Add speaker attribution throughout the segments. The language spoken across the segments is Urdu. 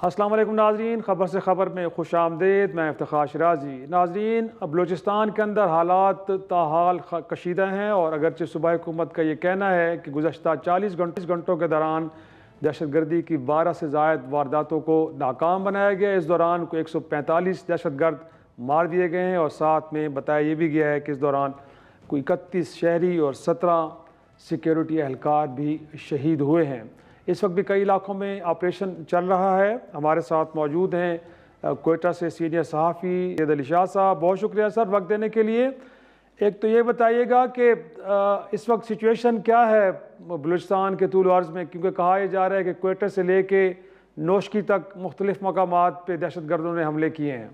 Speaker 1: السلام علیکم ناظرین، خبر سے خبر میں خوش آمدید۔ میں افتخار شرازی۔ ناظرین، بلوچستان کے اندر حالات تاحال کشیدہ ہیں، اور اگرچہ صوبائی حکومت کا یہ کہنا ہے کہ گزشتہ 40 گھنٹوں کے دوران دہشت گردی کی 12 سے زائد وارداتوں کو ناکام بنایا گیا۔ اس دوران کوئی 145 دہشت گرد مار دیے گئے ہیں، اور ساتھ میں بتایا یہ بھی گیا ہے کہ اس دوران کوئی 31 شہری اور 17 سیکیورٹی اہلکار بھی شہید ہوئے ہیں۔ اس وقت بھی کئی علاقوں میں آپریشن چل رہا ہے۔ ہمارے ساتھ موجود ہیں کوئٹہ سے سینئر صحافی سید علی شاہ صاحب۔ بہت شکریہ سر وقت دینے کے لیے۔ ایک تو یہ بتائیے گا کہ اس وقت سچویشن کیا ہے بلوچستان کے طول و عرض میں، کیونکہ کہا یہ جا رہا ہے کہ کوئٹہ سے لے کے نوشکی تک مختلف مقامات پہ دہشت گردوں نے حملے کیے ہیں۔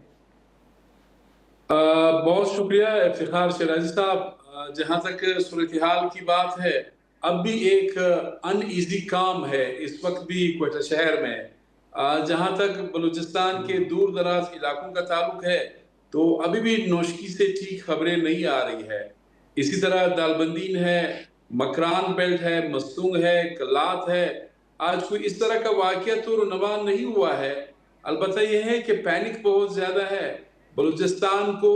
Speaker 2: بہت شکریہ افتخار شرازی صاحب۔ جہاں تک صورتحال کی بات ہے، اب بھی ایک ان ایزی کام ہے اس وقت بھی کوئٹہ شہر میں۔ جہاں تک بلوچستان کے دور دراز علاقوں کا تعلق ہے تو ابھی بھی نوشکی سے ٹھیک خبریں نہیں آ رہی ہے۔ اسی طرح دالبندین ہے، مکران بیلٹ ہے، مستونگ ہے، کلات ہے۔ آج کوئی اس طرح کا واقعہ تو رونما نہیں ہوا ہے۔ البتہ یہ ہے کہ پینک بہت زیادہ ہے۔ بلوچستان کو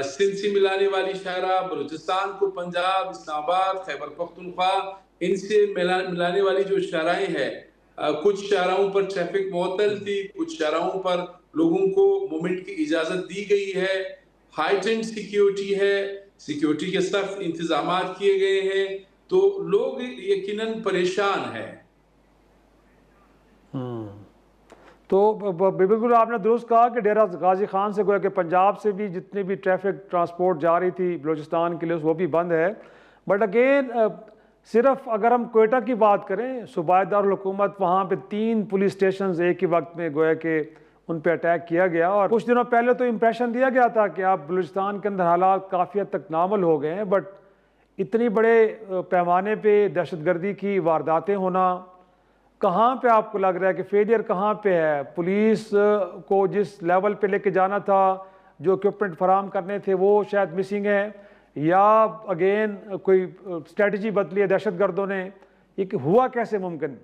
Speaker 2: سندھ سے ملانے والی شاہراہ، بلوچستان کو پنجاب، اسلام آباد، خیبر پختونخوا ان سے ملانے والی جو شاہراہیں ہیں، کچھ شاہراہوں پر ٹریفک معطل تھی، کچھ شاہراہوں پر لوگوں کو موومنٹ کی اجازت دی گئی ہے۔ ہائیٹنڈ سیکیورٹی ہے، سیکیورٹی کے سخت انتظامات کیے گئے ہیں، تو لوگ یقیناً پریشان ہیں۔
Speaker 1: تو بالکل آپ نے درست کہا کہ ڈیرہ غازی خان سے گویا کہ پنجاب سے بھی جتنی بھی ٹریفک ٹرانسپورٹ جا رہی تھی بلوچستان کے لیے وہ بھی بند ہے۔ بٹ اگین صرف اگر ہم کوئٹہ کی بات کریں، صوبائی دارالحکومت، وہاں پہ 3 پولیس اسٹیشنز ایک ہی وقت میں گویا کہ ان پہ اٹیک کیا گیا، اور کچھ دنوں پہلے تو امپریشن دیا گیا تھا کہ آپ بلوچستان کے اندر حالات کافی حد تک نارمل ہو گئے ہیں، بٹ اتنی بڑے پیمانے پہ دہشت گردی کی وارداتیں ہونا، کہاں پہ آپ کو لگ رہا ہے کہ فیلئر کہاں پہ ہے؟ پولیس کو جس لیول پہ لے کے جانا تھا، جو اکوپمنٹ فراہم کرنے تھے وہ شاید مسنگ ہے، یا اگین کوئی اسٹریٹجی بدلی ہے دہشت گردوں نے؟ یہ ہوا کیسے ممکن؟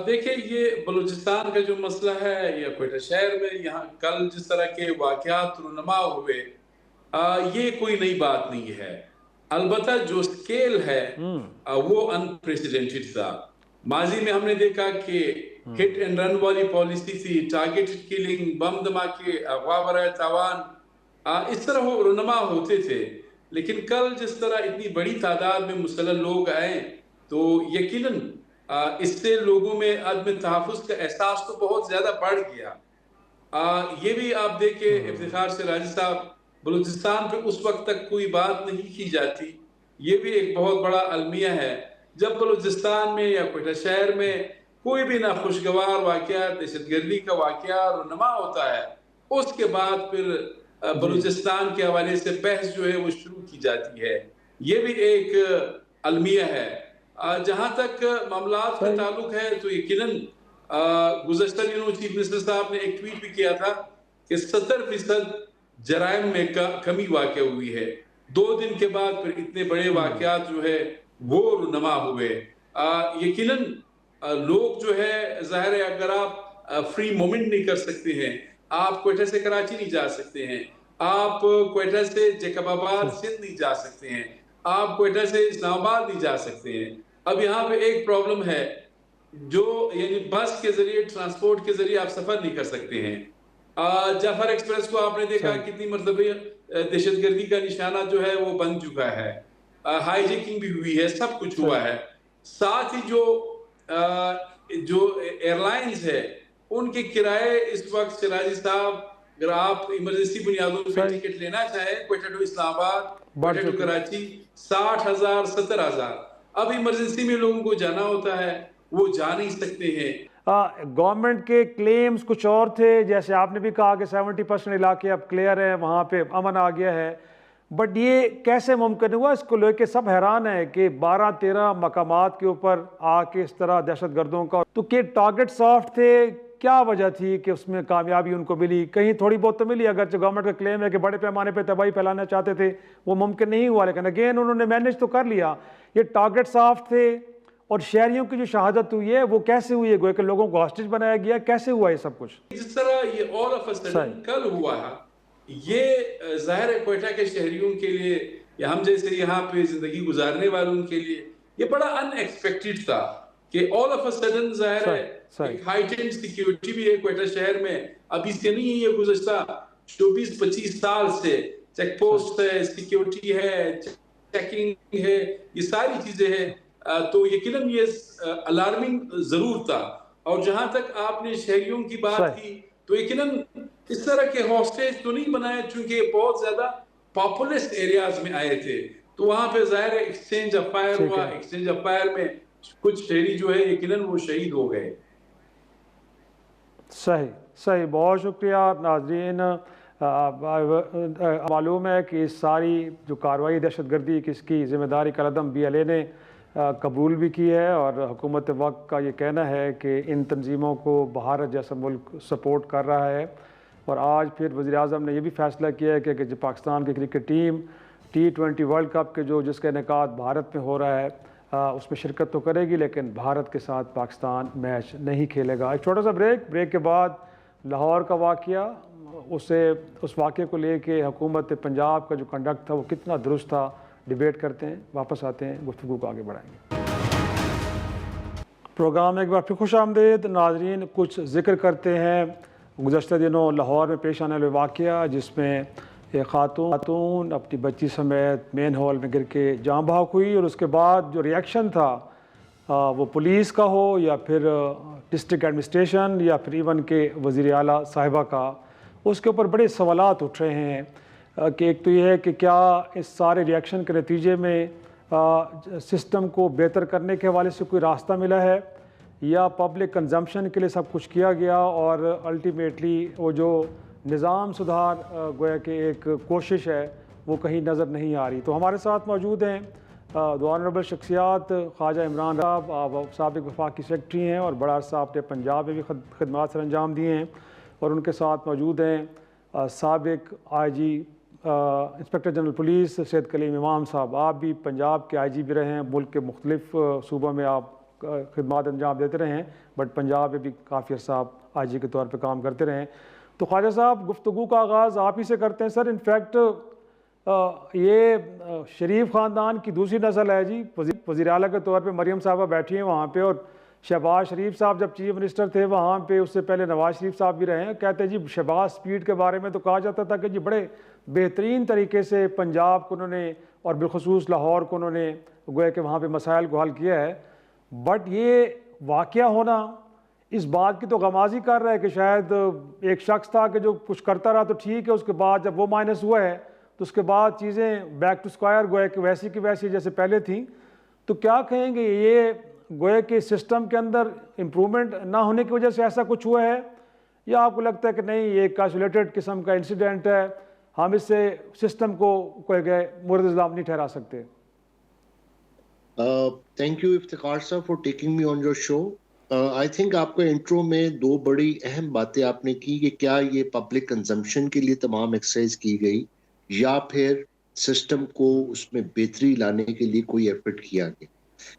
Speaker 2: دیکھیں، یہ بلوچستان کا جو مسئلہ ہے یا کوئٹہ شہر میں یہاں کل جس طرح کے واقعات رونما ہوئے، یہ کوئی نئی بات نہیں ہے۔ البتہ جو سکیل ہے وہ انپریسیڈنٹڈ تھا۔ ماضی میں ہم نے دیکھا کہ ہٹ اینڈ رن والی پالیسی تھی، ٹارگیٹڈ کلنگ، بم دھماکے، اغوا برائے تاوان، اس طرح وہ رونما ہوتے تھے۔ لیکن کل جس طرح اتنی بڑی تعداد میں مسلح لوگ آئے تو یقیناً اس سے لوگوں میں عدم تحفظ کا احساس تو بہت زیادہ بڑھ گیا۔ یہ بھی آپ دیکھیں افتخار شرازی صاحب، بلوچستان پہ اس وقت تک کوئی بات نہیں کی جاتی، یہ بھی ایک بہت بڑا المیہ ہے۔ جب بلوچستان میں یا کوئٹہ شہر میں کوئی بھی ناخوشگوار واقعہ، دہشت گردی کا واقعہ رونما ہوتا ہے، اس کے بعد پھر بلوچستان کے حوالے سے بحث جو ہے وہ شروع کی جاتی ہے۔ یہ بھی ایک المیہ ہے۔ جہاں تک معاملات کا تعلق ہے تو یقیناً گزشتہ دنوں چیف منسٹر صاحب نے ایک ٹویٹ بھی کیا تھا کہ 70% جرائم میں کمی واقع ہوئی ہے۔ 2 دن کے بعد پھر اتنے بڑے واقعات جو ہے وہ رونما ہوئے۔ یقیناً لوگ جو ہے، ظاہر ہے اگر آپ فری مومنٹ نہیں کر سکتے ہیں، آپ کوئٹہ سے کراچی نہیں جا سکتے ہیں، آپ کوئٹہ سے جیکب آباد سندھ نہیں جا سکتے ہیں، آپ کوئٹہ سے اسلام آباد نہیں جا سکتے ہیں۔ اب یہاں پہ ایک پرابلم ہے، جو یعنی بس کے ذریعے، ٹرانسپورٹ کے ذریعے آپ سفر نہیں کر سکتے ہیں۔ جعفر ایکسپریس کو آپ نے دیکھا کتنی مرتبہ دہشت گردی کا نشانہ جو ہے وہ بن چکا ہے، ہائی جیکنگ بھی ہوئی ہے، سب کچھ ہوا ہے۔ ساتھ ہی جو ایئر لائنز ہے ان کے کرائے اس وقت شرازی صاحب، اگر آپ ایمرجنسی بنیادوں پہ ٹکٹ لینا چاہیں کوئٹہ ٹو اسلام آباد، کوئٹہ ٹو کراچی، 60,000 70,000۔ اب ایمرجنسی میں لوگوں کو جانا ہوتا ہے، وہ جا نہیں سکتے ہیں۔
Speaker 1: گورنمنٹ کے کلیمز کچھ اور تھے، جیسے آپ نے بھی کہا کہ 70% علاقے اب کلیئر ہیں، وہاں پہ امن آ گیا ہے، بٹ یہ کیسے ممکن ہوا؟ اس کو لے کے سب حیران ہے کہ 12-13 مقامات کے اوپر آ کے اس طرح دہشت گردوں کا، تو کہ ٹارگٹ سافٹ تھے، کیا وجہ تھی کہ اس میں کامیابی ان کو ملی؟ کہیں تھوڑی بہت تو ملی، اگرچہ گورنمنٹ کا کلیم ہے کہ بڑے پیمانے پہ تباہی پھیلانا چاہتے تھے، وہ ممکن نہیں ہوا، لیکن اگین انہوں نے مینج تو کر لیا۔ یہ ٹارگٹ سافٹ تھے، اور شہریوں کی جو شہادت ہوئی ہے وہ کیسے ہوئی ہے؟ گویا کہ لوگوں کو ہاسٹیج بنایا گیا، کیسے ہوا یہ سب کچھ؟
Speaker 2: جس طرح یہ آل آف سڈن کل ہوا ہے، یہ ظاہر ہے کوئٹہ کے شہریوں کے لیے یا ہم جیسے یہاں پہ زندگی گزارنے والوں کے لیے یہ بڑا ان ایکسپیکٹڈ تھا کہ آل آف سڈن ظاہر ہے ایک ہائٹنڈ سیکیورٹی بھی ہے کوئٹہ شہر میں. ابھی سے نہیں ہے، یہ گزشتہ 24-25 سال سے چیک پوسٹ ہے، سیکیورٹی ہے، چیکنگ ہے، یہ ساری چیزیں ہیں. تو یقیناً یہ الارمنگ ضرور تھا. اور جہاں تک آپ نے شہریوں کی بات کی تو یقیناً اس طرح کے ہاسٹیج تو نہیں بنائے چونکہ بہت زیادہ پاپولس ایریاز میں آئے تھے، تو وہاں پہ ظاہر ہے ایکسچینج آف فائر ہوا. ایکسچینج آف فائر میں کچھ شہری جو ہے یقیناً وہ شہید ہو گئے.
Speaker 1: صحیح، بہت شکریہ. ناظرین، معلوم ہے کہ اس ساری جو کارروائی دہشت گردی کی اس کی ذمہ داری کالعدم BLA نے قبول بھی کی ہے، اور حکومت وقت کا یہ کہنا ہے کہ ان تنظیموں کو بھارت جیسا ملک سپورٹ کر رہا ہے. اور آج پھر وزیر اعظم نے یہ بھی فیصلہ کیا ہے کہ جو پاکستان کی cricket team T20 world cup کے جس کا انعقاد بھارت میں ہو رہا ہے اس میں شرکت تو کرے گی، لیکن بھارت کے ساتھ پاکستان میچ نہیں کھیلے گا. ایک چھوٹا سا بریک کے بعد لاہور کا واقعہ، اس واقعے کو لے کے حکومت پنجاب کا جو کنڈکٹ تھا وہ کتنا درست تھا، ڈیبیٹ کرتے ہیں. واپس آتے ہیں، گفتگو کو آگے بڑھائیں گے. پروگرام میں ایک بار پھر خوش آمدید. ناظرین، کچھ ذکر کرتے ہیں گزشتہ دنوں لاہور میں پیش آنے والے واقعہ، جس میں ایک خاتون اپنی بچی سمیت مین ہال میں گر کے جاں بحق ہوئی، اور اس کے بعد جو ری ایکشن تھا وہ پولیس کا ہو یا پھر ڈسٹرکٹ ایڈمنسٹریشن یا پھر ایون کہ وزیر اعلیٰ صاحبہ کا، اس کے اوپر بڑے سوالات اٹھ رہے ہیں. کہ ایک تو یہ ہے کہ کیا اس سارے ری ایکشن کے نتیجے میں سسٹم کو بہتر کرنے کے حوالے سے کوئی راستہ ملا ہے، یا پبلک کنزمپشن کے لیے سب کچھ کیا گیا اور الٹیمیٹلی وہ جو نظام سدھار گویا کہ ایک کوشش ہے وہ کہیں نظر نہیں آ رہی. تو ہمارے ساتھ موجود ہیں دو آنریبل شخصیات، خواجہ عمران صاحب، آپ سابق وفاقی سیکرٹری ہیں اور بڑا عرصہ آپ نے پنجاب میں بھی خدمات سر انجام دیے ہیں. اور ان کے ساتھ موجود ہیں سابق IG انسپیکٹر جنرل پولیس سید کلیم امام صاحب. آپ بھی پنجاب کے IG بھی رہے ہیں، ملک کے مختلف صوبوں میں آپ خدمات انجام دیتے رہے ہیں، بٹ پنجاب میں بھی کافی عرصہ آپ IG کے طور پہ کام کرتے رہے ہیں. تو خواجہ صاحب، گفتگو کا آغاز آپ ہی سے کرتے ہیں. سر، انفیکٹ یہ شریف خاندان کی دوسری نسل ہے جی. وزیر اعلیٰ کے طور پہ مریم صاحبہ بیٹھی ہیں وہاں پہ، اور شہباز شریف صاحب جب چیف منسٹر تھے وہاں پہ اس سے پہلے نواز شریف صاحب بھی رہے ہیں. کہتے ہیں جی شہباز سپیڈ کے بارے میں تو کہا جاتا تھا کہ جی بڑے بہترین طریقے سے پنجاب کو انہوں نے اور بالخصوص لاہور کو انہوں نے گویا کہ وہاں پہ مسائل کو حل کیا ہے. بٹ یہ واقعہ ہونا اس بات کی تو غمازی کر رہا ہے کہ شاید ایک شخص تھا کہ جو کچھ کرتا رہا تو ٹھیک ہے، اس کے بعد جب وہ مائنس ہوا ہے تو اس کے بعد چیزیں بیک ٹو اسکوائر گویا کہ ویسی کی ویسی جیسے پہلے تھیں. تو کیا کہیں گے، یہ گویا کہ سسٹم کے اندر امپرومنٹ نہ ہونے کی وجہ سے ایسا کچھ ہوا ہے، یا آپ کو لگتا ہے کہ نہیں یہ ایک آئسولیٹڈ قسم کا انسیڈنٹ ہے، ہم اس سے سسٹم کو کوئی مورد الزام نہیں ٹھہرا سکتے؟
Speaker 3: تھینک یو افتخار صاحب for taking me on your show. I think آپ کا انٹرو میں دو بڑی اہم باتیں آپ نے کی کہ کیا یہ پبلک کنزمپشن کے لیے تمام ایکسرسائز کی گئی یا پھر سسٹم کو اس میں بہتری لانے کے لیے کوئی ایفرٹ کیا گیا.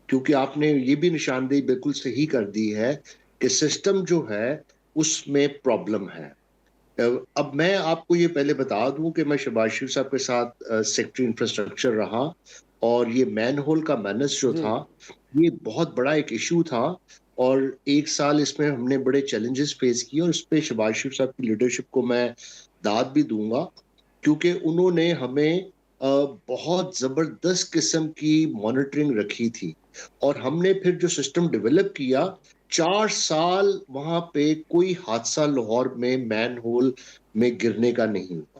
Speaker 3: کیونکہ آپ نے یہ بھی نشاندہی بالکل صحیح کر دی ہے کہ سسٹم جو ہے اس میں پرابلم ہے. اب میں آپ کو یہ پہلے بتا دوں کہ میں شہباز شریف صاحب کے ساتھ سیکٹری انفراسٹرکچر رہا، اور یہ مین ہول کا مینس جو تھا یہ بہت بڑا ایک ایشو تھا، اور 1 سال اس میں ہم نے بڑے چیلنجز فیس کیے، اور اس پہ شہباز شریف صاحب کی لیڈرشپ کو میں داد بھی دوں گا، کیونکہ انہوں نے ہمیں بہت زبردست قسم کی مانیٹرنگ رکھی تھی. اور ہم نے پھر جو سسٹم ڈیولپ کیا 4 سال وہاں پہ کوئی حادثہ لاہور میں مین ہول میں گرنے کا نہیں ہوا.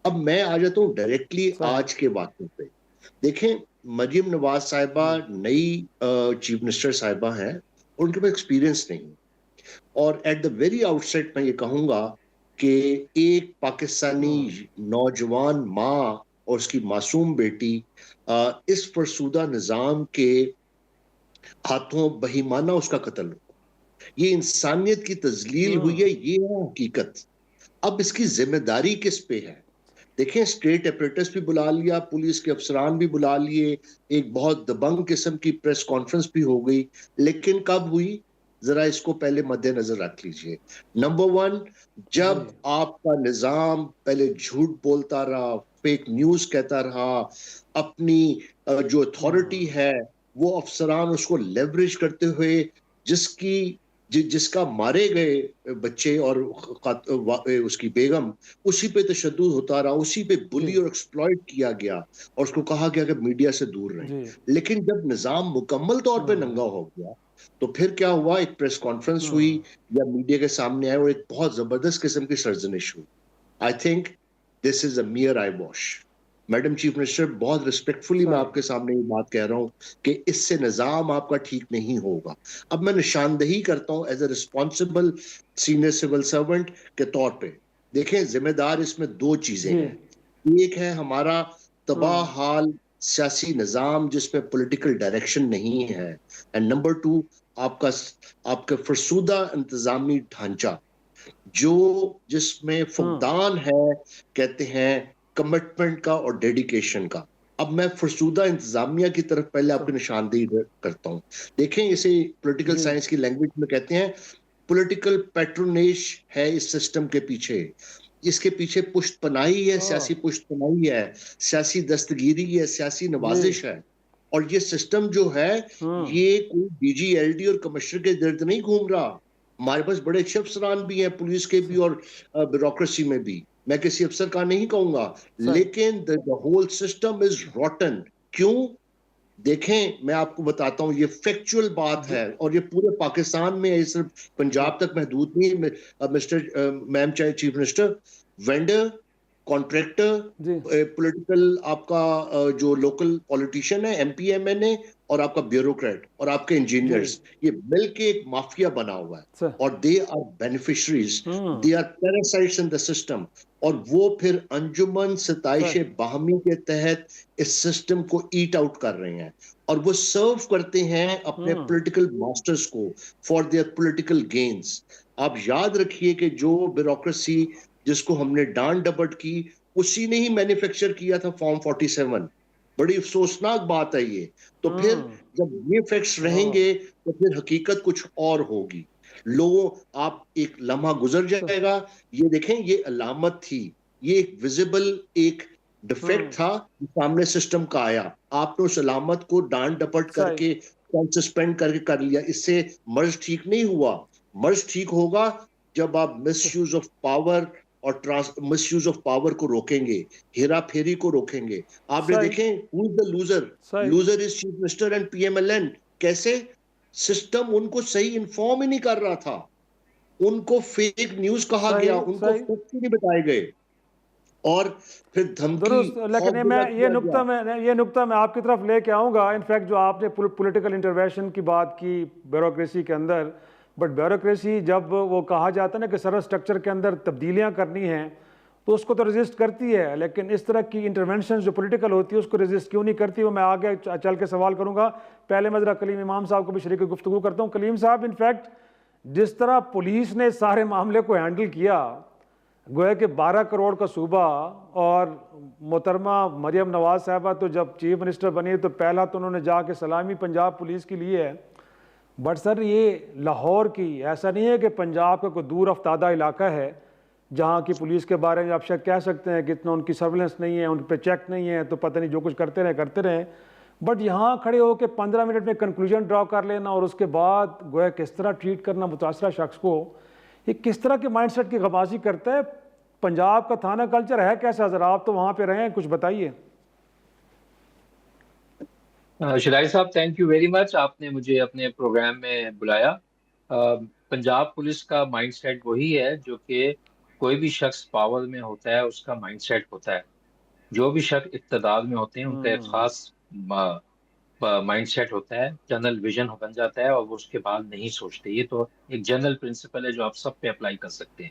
Speaker 3: اب میں آ جاتا ہوں ڈائریکٹلی آج کے واقعے پہ. دیکھیں، مریم نواز صاحبہ نئی چیف منسٹر صاحبہ ہیں اور ان کے پاس ایکسپیرینس نہیں، اور ایٹ دا ویری آؤٹ سیٹ میں یہ کہوں گا کہ ایک پاکستانی نوجوان ماں اور اس کی معصوم بیٹی اس فرسودہ نظام کے ہاتھوں بہیمانہ اس کا قتل ہوا. یہ انسانیت کی تذلیل ہوئی ہے، یہ ہے حقیقت. اب اس کی ذمہ داری کس پہ ہے؟ دیکھیں اسٹیٹ اپریٹس بھی بلا لیا, پولیس کے افسران بھی بلا لیے, ایک بہت دبنگ قسم کی پریس کانفرنس بھی ہو گئی, لیکن کب ہوئی ذرا اس کو پہلے مد نظر رکھ لیجئے. نمبر ون, جب
Speaker 1: جی
Speaker 3: آپ کا نظام پہلے جھوٹ بولتا رہا, فیک نیوز کہتا رہا, اپنی جو اتھارٹی ہے وہ افسران اس کو لیوریج کرتے ہوئے جس کا مارے گئے بچے اور اس کی بیگم, اسی پہ تشدد ہوتا رہا, اسی پہ
Speaker 1: جی
Speaker 3: بلی اور ایکسپلائٹ کیا گیا, اور اس کو کہا گیا کہ میڈیا سے دور رہیں.
Speaker 1: جی
Speaker 3: لیکن جب نظام مکمل طور پہ ننگا ہو گیا تو پھر کیا ہوا, ایک پریس کانفرنس ہوئی یا میڈیا کے سامنے آئے اور ایک بہت زبردست قسم کی سرزنش ہوئی. I think this is a mere eyewash. Madam chief minister, بہت ریسپیکٹفلی میں
Speaker 1: صحیح
Speaker 3: آپ کے سامنے یہ بات کہہ رہا ہوں کہ اس سے نظام آپ کا ٹھیک نہیں ہوگا. اب میں نشاندہی کرتا ہوں as a responsible senior civil servant کے طور پہ. دیکھیں ذمہ دار اس میں دو چیزیں
Speaker 1: جی
Speaker 3: ہیں. ایک ہے ہمارا تباہ حال سیاسی نظام جس میں پولیٹیکل ڈائریکشن نہیں ہے, اینڈ نمبر ٹو آپ کا فرسودہ انتظامی ڈھانچہ جس میں فقدان ہے, کہتے ہیں کمٹمنٹ کا اور ڈیڈیکیشن کا. اب میں فرسودہ انتظامیہ کی طرف پہلے آپ کی نشاندہی کرتا ہوں. دیکھیں اسے پولیٹیکل
Speaker 1: جی
Speaker 3: سائنس کی لینگویج میں کہتے ہیں پولیٹیکل پیٹرونیج ہے اس سسٹم کے پیچھے. اس کے پیچھے پشت پناہی ہے, سیاسی پشت پناہی ہے, سیاسی دستگیری ہے, سیاسی
Speaker 1: جی
Speaker 3: نوازش ہے. اور یہ سسٹم جو ہے یہ کوئی ڈی جی ایل ڈی اور کمشنر کے گرد نہیں گھوم رہا. ہمارے پاس بڑے اچھے افسران بھی ہیں پولیس کے بھی اور بیوروکریسی میں بھی, میں کسی افسر کا نہیں کہوں گا, لیکن the whole system is rotten. کیوں؟ دیکھیں میں آپ کو بتاتا ہوں, یہ فیکچول بات ہے اور یہ پورے پاکستان میں, یہ صرف پنجاب تک محدود نہیں ہے. مسٹر میم چیف منسٹر, وینڈر, کانٹریکٹر,
Speaker 1: جی
Speaker 3: پولیٹیکل آپ کا جو لوکل پولیٹیشین ہے, ایم پی ایم این اے, اور آپ کا بیوروکریٹ اور آپ کے انجینئرز, یہ مل کے ایک مافیا بنا ہوا ہے, اور they are beneficiaries, they are parasites in the system. اور وہ پھر انجمن ستائش باہمی کے تحت اس سسٹم کو ایٹ آؤٹ کر رہے ہیں, اور وہ سرو کرتے ہیں اپنے پولیٹیکل ماسٹرز کو فار دیئر پولیٹیکل گینز. آپ یاد رکھیے کہ جو بیوروکریسی جس کو ہم نے ڈانٹ ڈپٹ کی, اسی نے ہی مینوفیکچر کیا تھا فارم 47. بڑی افسوسناک بات ہے یہ. تو پھر جب یہ فیکٹس رہیں گے تو پھر حقیقت کچھ اور ہوگی. لوگوں, آپ ایک لمحہ گزر جائے گا, یہ دیکھیں یہ علامت تھی, یہ ایک ویزیبل ایک ڈیفیکٹ تھا سامنے سسٹم کا آیا, آپ نے اس علامت کو ڈانٹ ڈپٹ کر کے سسپینڈ کر کے کر لیا. اس سے مرض ٹھیک نہیں ہوا. مرض ٹھیک ہوگا جب آپ مس یوز آف پاور اور مس یوز آف پاور کو روکیں گے, ہیرا پھیری کو روکیں گے. آپ نے دیکھیں who is the loser? Loser is Chief Minister and PMLN. کیسے؟ سسٹم ان کو صحیح انفارم ہی نہیں کر رہا تھا, ان کو فیک نیوز کہا گیا, ان کو فیکٹ نہیں بتائے گئے, اور پھر دھمکی
Speaker 1: درست. لیکن میں یہ نقطہ میں آپ کی طرف لے کے آؤں گا. انفیکٹ جو آپ نے پولیٹیکل انٹروینشن کی بات کی بیوروکریسی کے اندر, بٹ بیوروکریسی جب وہ کہا جاتا ہے نا کہ سر اسٹرکچر کے اندر تبدیلیاں کرنی ہیں تو اس کو تو ریزسٹ کرتی ہے, لیکن اس طرح کی انٹرونشن جو پولیٹیکل ہوتی ہے اس کو ریزسٹ کیوں نہیں کرتی, وہ میں آگے چل کے سوال کروں گا. پہلے میں ذرا کلیم امام صاحب کو بھی شریک گفتگو کرتا ہوں. کلیم صاحب, انفیکٹ جس طرح پولیس نے سارے معاملے کو ہینڈل کیا, گویا کہ 12 کروڑ کا صوبہ, اور محترمہ مریم نواز صاحبہ تو جب چیف منسٹر بنی تو پہلا تو انہوں نے جا کے سلامی پنجاب پولیس کی لی ہے. بٹ سر یہ لاہور کی, ایسا نہیں ہے کہ پنجاب کا کوئی دور افتادہ علاقہ ہے جہاں کی پولیس کے بارے میں آپ شاید کہہ سکتے ہیں کہ اتنا ان کی سرویلنس نہیں ہے, ان پہ چیک نہیں ہے, تو پتہ نہیں جو کچھ کرتے رہیں. بٹ یہاں کھڑے ہو کے 15 منٹ میں کنکلوژن ڈرا کر لینا اور اس کے بعد گویا کس طرح ٹریٹ کرنا متاثرہ شخص کو, یہ کس طرح کے مائنڈ سیٹ کی غمازی کرتا ہے. پنجاب کا تھانہ کلچر ہے کیسا, ذرا آپ تو وہاں پہ رہے ہیں, کچھ بتائیے.
Speaker 4: شدائی صاحب, تھینک یو ویری مچ, آپ نے مجھے اپنے پروگرام میں بلایا. پنجاب پولیس کا مائنڈ سیٹ وہی ہے جو کہ کوئی بھی شخص پاور میں ہوتا ہے اس کا مائنڈ سیٹ ہوتا ہے. جو بھی شخص اقتدار میں ہوتے ہیں ان کا ایک خاص مائنڈ سیٹ ہوتا ہے, جنرل ویژن بن جاتا ہے, اور وہ اس کے بعد نہیں سوچتے. یہ تو ایک جنرل پرنسپل ہے جو آپ سب پہ اپلائی کر سکتے ہیں.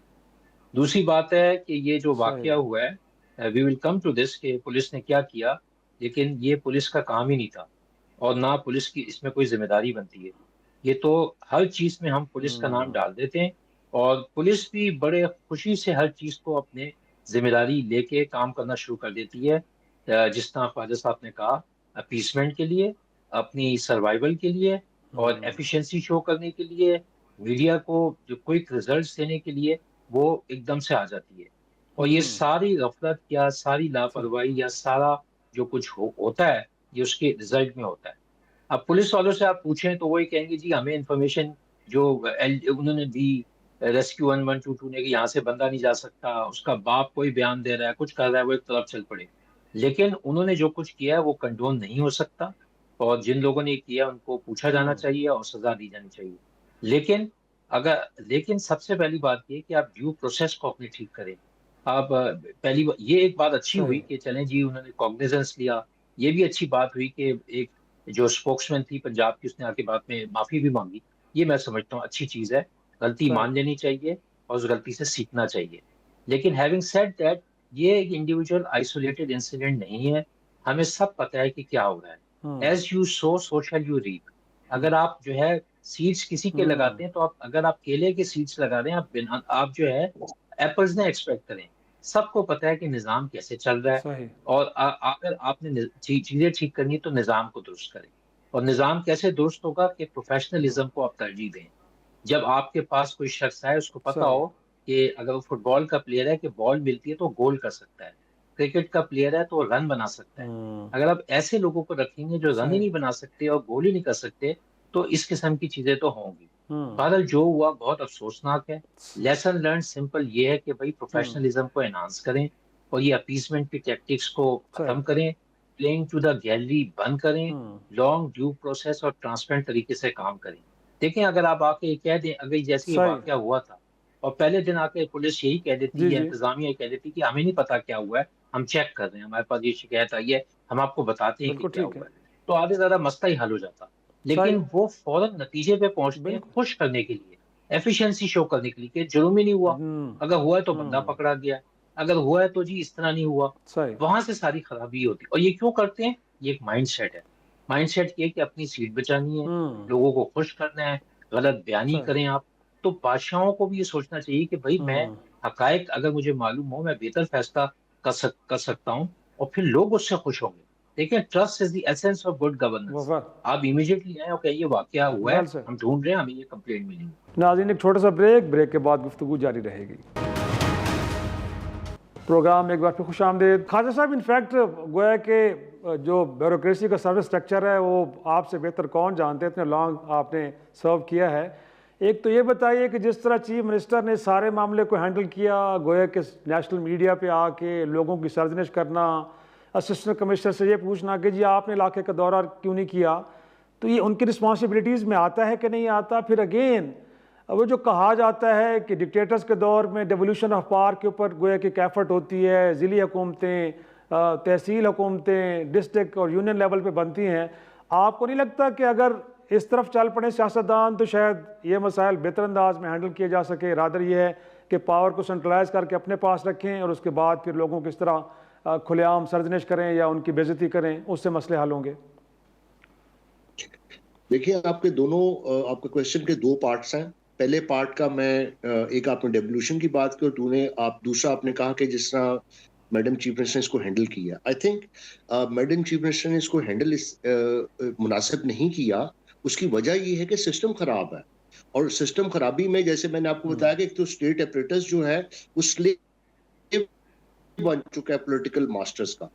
Speaker 4: دوسری بات ہے کہ یہ جو واقعہ ہوا ہے, وی ول کم ٹو دس, کہ پولیس نے کیا کیا, لیکن یہ پولیس کا کام ہی نہیں تھا, اور نہ پولیس کی اس میں کوئی ذمہ داری بنتی ہے. یہ تو ہر چیز میں ہم پولیس کا نام ڈال دیتے ہیں, اور پولیس بھی بڑے خوشی سے ہر چیز کو اپنے ذمہ داری لے کے کام کرنا شروع کر دیتی ہے، جس طرح خواجہ صاحب نے کہا، اپیسمنٹ کے لیے، اپنی سروائیول کے لیے اور ایفیشنسی شو کرنے کے لیے، میڈیا کو جو کوئک ریزلٹس دینے کے لیے وہ ایک دم سے آ جاتی ہے. اور یہ ساری غفلت یا ساری لاپرواہی یا سارا جو کچھ ہوتا ہے یہ اس کے رزلٹ میں ہوتا ہے. اب پولیس والوں سے آپ پوچھیں تو وہ یہ کہیں گے جی ہمیں انفارمیشن جو انہوں نے دی ریسکیو 1122 نے کہ یہاں سے بندہ نہیں جا سکتا، اس کا باپ کوئی بیان دے رہا ہے، کچھ کر رہا ہے، وہ ایک طرف چل پڑے. لیکن انہوں نے جو کچھ کیا ہے وہ کنڈون نہیں ہو سکتا، اور جن لوگوں نے کیا ان کو پوچھا جانا چاہیے اور سزا دی جانی چاہیے. لیکن سب سے پہلی بات یہ کہ آپ ڈیو پروسیس کو اپنے ٹھیک کریں. آپ یہ ایک بات اچھی ہوئی کہ چلیں جی انہوں نے کاگنیزنس لیا. یہ بھی اچھی بات ہوئی کہ ایک جو اسپوکس مین تھی پنجاب کی، اس نے آ کے بعد میں معافی بھی مانگی. یہ میں سمجھتا ہوں اچھی چیز ہے، غلطی مان لینی چاہیے اور اس غلطی سے سیکھنا چاہیے. لیکن ہیونگ سیڈ دیٹ یہ ایک انڈیویجول آئسولیٹڈ انسیڈنٹ نہیں ہے. ہمیں سب پتہ ہے کہ کیا ہو رہا ہے. As you sow so shall you reap. اگر آپ جو ہے سیڈس کسی کے لگاتے ہیں تو اگر آپ کیلے کے سیڈس لگا دیں، آپ جو ہے ایپلز نہ ایکسپیکٹ کریں. سب کو پتہ ہے کہ نظام کیسے چل رہا ہے، اور اگر آپ نے چیزیں ٹھیک کرنی تو نظام کو درست کریں. اور نظام کیسے درست ہوگا کہ پروفیشنلزم کو آپ ترجیح دیں. جب آپ کے پاس کوئی شخص ہے اس کو پتا ہو کہ اگر وہ فٹ بال کا پلیئر ہے کہ بال ملتی ہے تو گول کر سکتا ہے، کرکٹ کا پلیئر ہے تو وہ رن بنا سکتا ہے. اگر آپ ایسے لوگوں کو رکھیں گے جو رن ہی نہیں بنا سکتے اور گول ہی نہیں کر سکتے تو اس قسم کی چیزیں تو ہوں گی. بہرحال جو ہوا بہت افسوسناک ہے. لیسن لرن سمپل یہ ہے کہ بھائی پروفیشنلزم کو انہانس کریں اور یہ اپیسمنٹ کی ٹیکٹکس کو ختم کریں. پلینگ ٹو دا گیلری بند کریں. لانگ ڈیو پروسیس اور ٹرانسپیرنٹ طریقے سے کام کریں. دیکھیں اگر آپ آ کے کہہ دیں، اگر جیسے یہ واقعہ ہوا تھا اور پہلے دن آ کے پولیس یہی کہہ دیتی یا انتظامیہ یہ کہہ دیتی کہ ہمیں نہیں پتا کیا ہوا ہے، ہم چیک کر رہے ہیں، ہمارے پاس یہ شکایت آئی ہے، ہم آپ کو بتاتے ہیں کہ کیا ہوا ہے، تو آدھے زیادہ مسئلہ ہی حل ہو جاتا. لیکن وہ فوراً نتیجے پہ پہنچتے ہیں خوش کرنے کے لیے، ایفیشنسی شو کرنے کے لیے کہ جرم ہی نہیں ہوا، اگر ہوا ہے تو بندہ پکڑا گیا، اگر ہوا ہے تو جی اس طرح نہیں ہوا. وہاں سے ساری خرابی ہوتی. اور یہ کیوں کرتے ہیں؟ یہ ایک مائنڈ سیٹ ہے. مائنڈ سیٹ یہ کہ اپنی سیٹ بچانی ہے، لوگوں کو خوش کرنا ہے، غلط بیانی کریں آپ. تو بادشاہوں کو بھی یہ سوچنا چاہیے کہ بھائی میں حقائق اگر مجھے معلوم ہو میں بہتر فیصلہ کر سکتا ہوں اور پھر لوگ اس سے خوش ہوں گے. دیکھیں trust is the essence of good governance. آپ امیڈیٹلی آئیں اور کہ یہ واقعہ ہوا ہے، ہم ڈھونڈ رہے ہیں، ہمیں یہ کمپلینٹ ملی.
Speaker 1: ناظرین ایک چھوٹا سا بریک کے بعد گفتگو جاری رہے گی. پروگرام ایک بار پھر خوش آمدید. خواجہ صاحب انفیکٹ گویا کہ جو بیوروکریسی کا سروس اسٹرکچر ہے وہ آپ سے بہتر کون جانتے ہیں، اتنے لانگ آپ نے سرو کیا ہے. ایک تو یہ بتائیے کہ جس طرح چیف منسٹر نے سارے معاملے کو ہینڈل کیا، گویا کہ نیشنل میڈیا پہ آ کے لوگوں کی سرزنش کرنا، اسسٹنٹ کمشنر سے یہ پوچھنا کہ جی آپ نے علاقے کا دورہ کیوں نہیں کیا، تو یہ ان کی رسپانسبلٹیز میں آتا ہے کہ نہیں آتا؟ پھر اگین وہ جو کہا جاتا ہے کہ ڈکٹیٹرز کے دور میں ڈیولوشن آف پاور کے اوپر گویا کہ ایک ایفرٹ ہوتی ہے، ضلعی حکومتیں، تحصیل حکومتیں، ڈسٹرکٹ اور یونین لیول پہ بنتی ہیں. آپ کو نہیں لگتا کہ اگر اس طرف چل پڑے سیاستدان تو شاید یہ مسائل بہتر انداز میں ہینڈل کیے جا سکے؟ رادر یہ ہے کہ پاور کو سینٹرلائز کر کے اپنے پاس رکھیں اور اس کے بعد پھر لوگوں کو اس طرح کھلے عام سرزنش کریں یا ان کی بے عزتی کریں، اس سے مسئلے حل ہوں گے؟
Speaker 3: دیکھیے آپ کے کویسچن کے دو پارٹس ہیں. پہلے پارٹ کا میں ایک آپ نے ڈیولوشن کی بات کی اور دوسرا آپ نے کہا کہ جس طرح میڈم چیف منسٹر نے اس کو ہینڈل کیا. I think madam chief minister نے اس کو ہینڈل مناسب نہیں کیا. اس کی وجہ یہ ہے کہ سسٹم خراب ہے، اور سسٹم خرابی میں جیسے میں نے آپ کو بتایا کہ ایک تو اسٹیٹ اپریٹس جو ہے اس لیے بن چکا ہے پولیٹیکل ماسٹرز کا.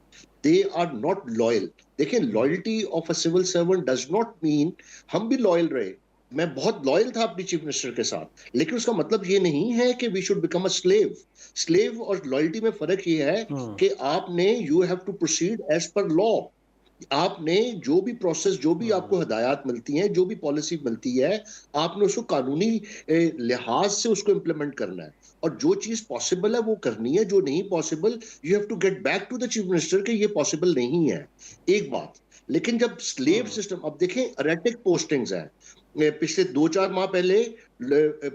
Speaker 3: They are not loyal. دیکھیں loyalty of a civil servant does not mean ہم بھی loyal رہے. میں بہت loyal تھا اپنی چیف منسٹر کے ساتھ، لیکن اس کا مطلب یہ نہیں ہے کہ we should become a slave. slave اور loyalty میں فرق یہ ہے کہ آپ نے you have to proceed as per law. آپ نے جو بھی پروسیس، جو بھی آپ کو ہدایات ملتی ہیں، جو بھی پالیسی ملتی ہے، آپ نے اس کو قانونی لحاظ سے اس کو امپلیمنٹ کرنا ہے، اور جو چیز پاسبل ہے وہ کرنی ہے، جو نہیں possible you have to get back to the chief minister کہ یہ پاسبل نہیں ہے. ایک بات. لیکن جب سلیو سسٹم، اب دیکھیں اریٹک پوسٹنگز ہیں. پچھلے 2-4 ماہ پہلے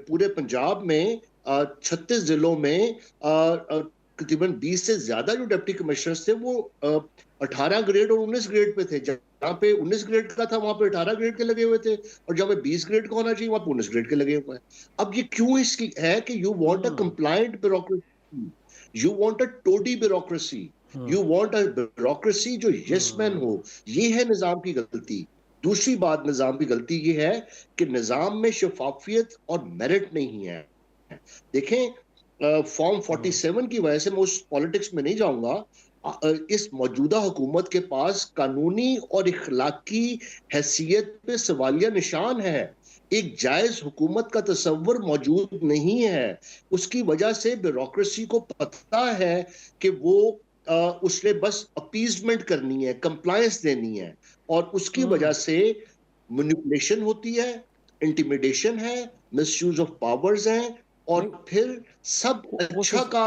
Speaker 3: پورے پنجاب میں 36 ضلعوں میں تقریباً 20 سے زیادہ جو ڈپٹی کمشنرز تھے وہ 18 گریڈ اور 19 گریڈ پہ تھے. جہاں پہ 19 گریڈ کا تھا وہاں پہ 18 گریڈ کے لگے ہوئے تھے، اور جہاں پہ 20 گریڈ کا ہونا چاہیے وہاں پہ 19 گریڈ کے لگے ہوئے ہیں. اب یہ کیوں اس کی ہے کہ you want a compliant bureaucracy. You want a toady bureaucracy. You want a bureaucracy جو yes man ہو. یہ ہے نظام کی غلطی. دوسری بات نظام کی غلطی یہ ہے کہ نظام میں شفافیت اور میرٹ نہیں ہے. دیکھیں فارم 47 کی وجہ سے میں اس پالیٹکس میں نہیں جاؤں گا. اس موجودہ حکومت کے پاس قانونی اور اخلاقی حیثیت پہ سوالیہ نشان ہے. ایک جائز حکومت کا تصور موجود نہیں ہے. اس کی وجہ سے بیوروکریسی کو پتہ ہے کہ وہ اس نے بس اپیزمنٹ کرنی ہے, کمپلائنس دینی ہے, اور اس کی وجہ سے مینیپولیشن ہوتی ہے, انٹیمیڈیشن ہے, مس یوز آف پاورز ہیں, اور پھر سب اچھا کا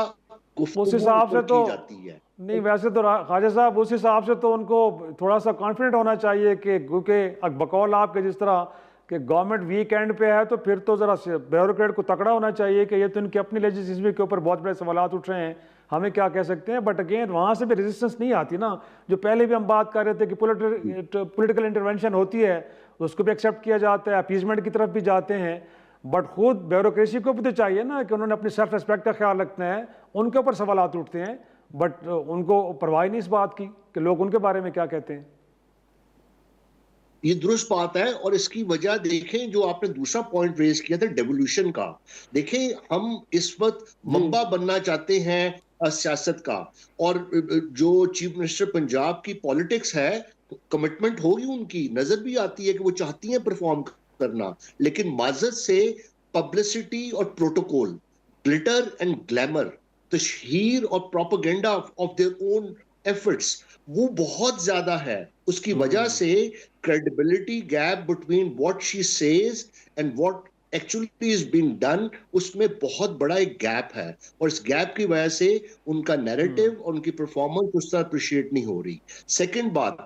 Speaker 1: اس حساب سے تو
Speaker 3: کی جاتی ہے.
Speaker 1: نہیں, ویسے تو خواجہ صاحب اس حساب سے تو ان کو تھوڑا سا کانفیڈنٹ ہونا چاہیے کہ کیونکہ بقول آپ کے جس طرح کہ گورنمنٹ ویک اینڈ پہ ہے تو پھر تو ذرا بیوروکریٹ کو تکڑا ہونا چاہیے کہ یہ تو ان کی اپنی لیجسلیچر کے اوپر بہت بڑے سوالات اٹھ رہے ہیں, ہمیں کیا کہہ سکتے ہیں. بٹ اگین وہاں سے بھی ریزسٹنس نہیں آتی نا, جو پہلے بھی ہم بات کر رہے تھے کہ پولیٹیکل انٹرونشن ہوتی ہے اس کو بھی ایکسیپٹ کیا جاتا ہے, اپیزمنٹ کی طرف بھی جاتے ہیں. بٹ خود بیوروکریسی کو بھی تو چاہیے نا کہ انہوں نے اپنی سیلف ریسپیکٹ کا خیال رکھنا ہے. ان کے اوپر سوالات اٹھتے ہیں بٹ ان کو پرواہ نہیں اس بات کی کہ لوگ ان کے بارے میں کیا کہتے ہیں.
Speaker 3: یہ درست بات ہے, اور اس کی وجہ دیکھیں جو آپ نے دوسرا پوائنٹ ریز کیا تھا ڈیولوشن کا. دیکھیں ہم اس وقت منبع بننا چاہتے ہیں سیاست کا, اور جو چیف منسٹر پنجاب کی پالیٹکس ہے, کمٹمنٹ ہوگی ان کی, نظر بھی آتی ہے کہ وہ چاہتی ہیں پرفارم کرنا, لیکن معذرت سے پبلسٹی اور پروٹوکول, گلٹر اینڈ گلیمر, تشہیر اور propaganda of their own efforts وہ بہت زیادہ ہے. اس کی وجہ سے credibility gap between what she says and what actually is being done, اس میں بہت بڑا ایک گیپ ہے, اور اس گیپ کی وجہ سے ان کا نیریٹو اور ان کی پرفارمنس اس طرح اپریشیٹ نہیں ہو رہی. سیکنڈ بات,